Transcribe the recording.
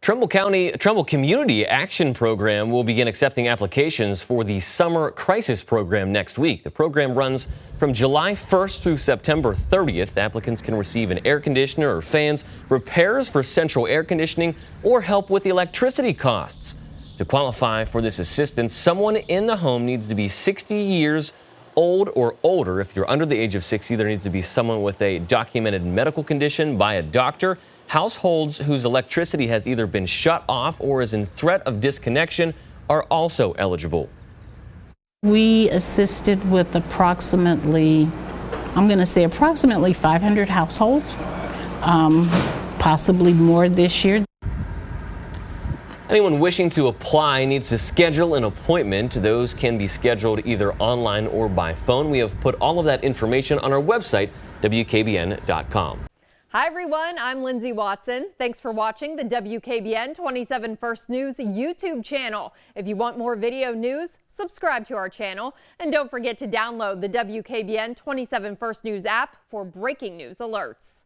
Trumbull Community Action Program will begin accepting applications for the Summer Crisis Program next week. The program runs from July 1st through September 30th. Applicants can receive an air conditioner or fans, repairs for central air conditioning, or help with electricity costs. To qualify for this assistance, someone in the home needs to be 60 years old or older. If you're under the age of 60, there needs to be someone with a documented medical condition by a doctor. Households whose electricity has either been shut off or is in threat of disconnection are also eligible. We assisted with approximately 500 households, possibly more this year. Anyone wishing to apply needs to schedule an appointment. Those can be scheduled either online or by phone. We have put all of that information on our website, WKBN.com. Hi everyone, I'm Lindsay Watson. Thanks for watching the WKBN 27 First News YouTube channel. If you want more video news, subscribe to our channel. And don't forget to download the WKBN 27 First News app for breaking news alerts.